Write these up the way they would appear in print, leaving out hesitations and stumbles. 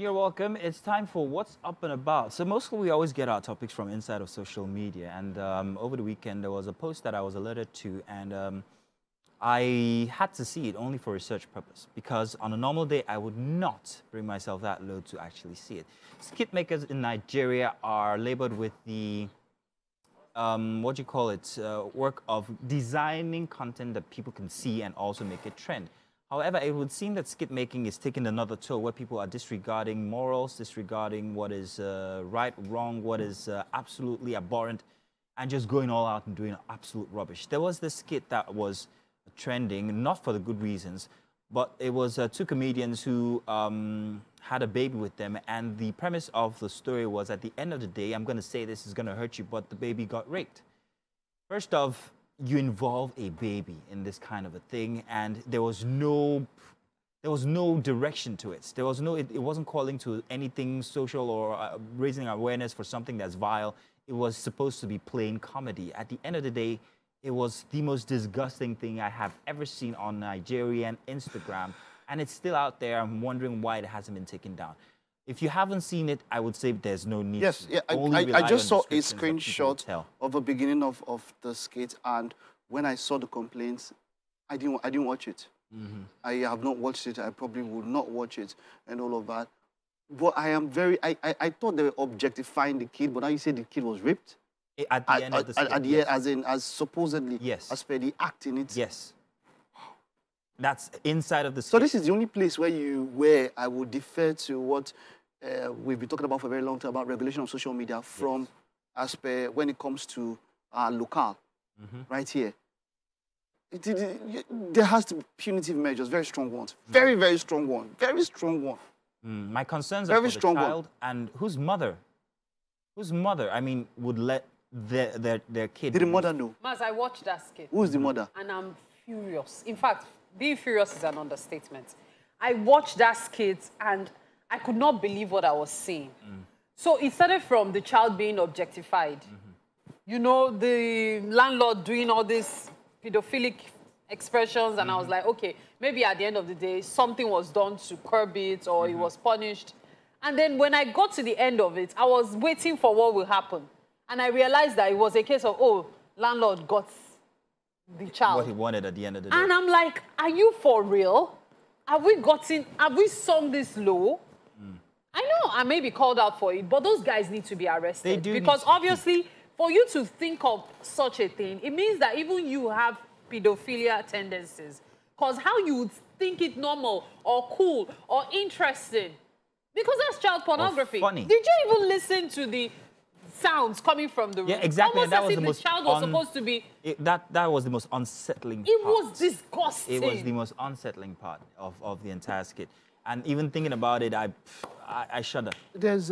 You're welcome. It's time for What's Up and About. So mostly we always get our topics from inside of social media. And over the weekend, there was a post that I was alerted to, and I had to see it only for research purpose, because on a normal day, I would not bring myself that low to actually see it. Skitmakers in Nigeria are labored with the, work of designing content that people can see and also make it trend. However, it would seem that skit making is taking another toll where people are disregarding morals, disregarding what is right, wrong, what is absolutely abhorrent, and just going all out and doing absolute rubbish. There was this skit that was trending, not for the good reasons, but it was two comedians who had a baby with them, and the premise of the story was, at the end of the day, I'm going to say this is going to hurt you, but the baby got raped. First off, you involve a baby in this kind of a thing, and there was no direction to it. There was no, it wasn't calling to anything social or raising awareness for something that's vile. It was supposed to be plain comedy. At the end of the day, it was the most disgusting thing I have ever seen on Nigerian Instagram, and it's still out there. I'm wondering why it hasn't been taken down. If you haven't seen it, I would say there's no need. Yes, to. Yeah, I just saw a screenshot of the beginning of the skit, and when I saw the complaints, I didn't watch it. Mm-hmm. I have not watched it. I probably would not watch it and all of that. But I am very. I thought they were objectifying the kid, but now you say the kid was raped. At the end of the skit, at the end, as supposedly, yes, as per the act in it. Yes. That's inside of the skit. So this is the only place where I would defer to what we've been talking about for a very long time about regulation of social media from, yes, as per when it comes to local, right here. There has to be punitive measures, very strong ones, very, very strong one, very strong one. My concerns are for the child and whose mother, I mean, would let their kid. Did the mother know? Mas, I watched that skit. Who's the mother? And I'm furious. In fact, being furious is an understatement. I watched that skit and I could not believe what I was seeing. So it started from the child being objectified. You know, the landlord doing all these pedophilic expressions, and I was like, okay, maybe at the end of the day, something was done to curb it, or it was punished. And then when I got to the end of it, I was waiting for what will happen. And I realized that it was a case of, oh, landlord got the child. What he wanted at the end of the day. And I'm like, are you for real? Have we sung this low? I know I may be called out for it, but those guys need to be arrested. They do. Because obviously, for you to think of such a thing, it means that even you have pedophilia tendencies. Because how you would think it normal or cool or interesting? Because that's child pornography. Or funny. Did you even listen to the sounds coming from the room? Yeah, exactly. Almost as if the child was supposed to be... That was the most unsettling It part. was disgusting. It was the most unsettling part of the entire skit. And even thinking about it, I shudder. There's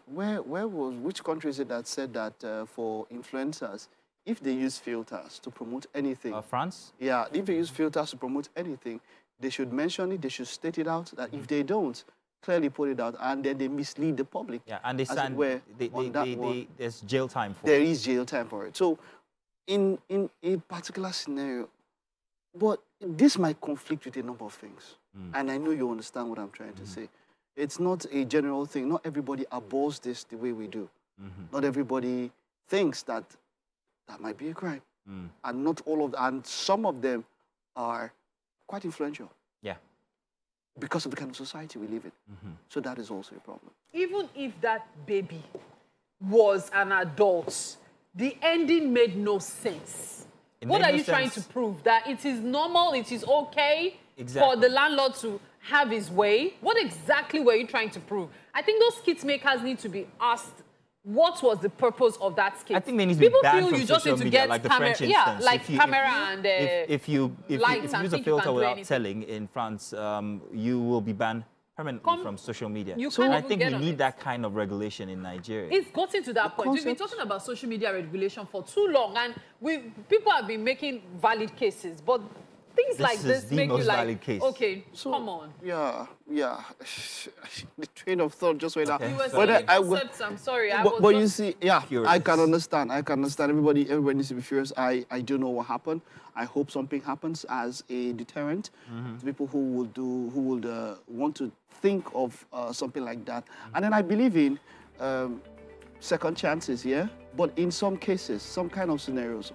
which country is it that said that for influencers, if they use filters to promote anything... France? Yeah, if they use filters to promote anything, they should mention it, they should state it out, that if they don't, clearly put it out, and then they mislead the public. Yeah, and they stand, there's jail time for it. There is jail time for it. So, in a particular scenario, but this might conflict with a number of things. And I know you understand what I'm trying to say. It's not a general thing. Not everybody abhors this the way we do. Not everybody thinks that that might be a crime. And not all of them, and some of them are quite influential. Yeah. Because of the kind of society we live in. So that is also a problem. Even if that baby was an adult, the ending made no sense. What are you trying to prove? That it is normal, it is okay for the landlord to have his way? What exactly were you trying to prove? I think those skit makers need to be asked, what was the purpose of that skit? I think they need to be banned from social media, like the French instance. Yeah, like camera and if you use a filter without telling in France, you will be banned permanently from social media. And I think we need that kind of regulation in Nigeria. It's gotten to that point. We've been talking about social media regulation for too long, and people have been making valid cases, but Things like is this the make you most like, valid case. okay, So, come on. Yeah. The train of thought just went out. Okay. You were Whether saying I concepts, I'm sorry. I But was you just, see, yeah, Furious. I can understand. Everybody needs to be furious. I don't know what happened. I hope something happens as a deterrent to people who would want to think of something like that. And then I believe in second chances, yeah. But in some cases, some kind of scenarios,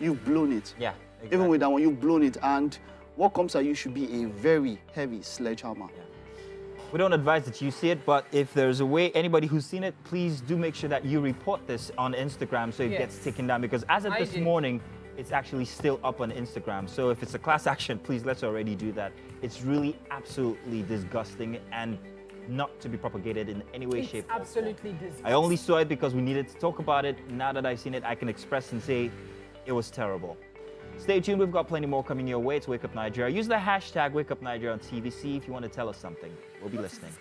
you've blown it. Yeah, exactly. Even with that one, you've blown it, and what comes at you should be a very heavy sledgehammer. Yeah. We don't advise that you see it, but if there's a way, anybody who's seen it, please do make sure that you report this on Instagram so it gets taken down, because as of this morning, it's actually still up on Instagram. So if it's a class action, please let's already do that. It's really absolutely disgusting and not to be propagated in any way, shape, or form. absolutely disgusting. I only saw it because we needed to talk about it. Now that I've seen it, I can express and say it was terrible. Stay tuned, we've got plenty more coming your way. It's Wake Up Nigeria. Use the hashtag Wake Up Nigeria on TVC if you want to tell us something. We'll be listening.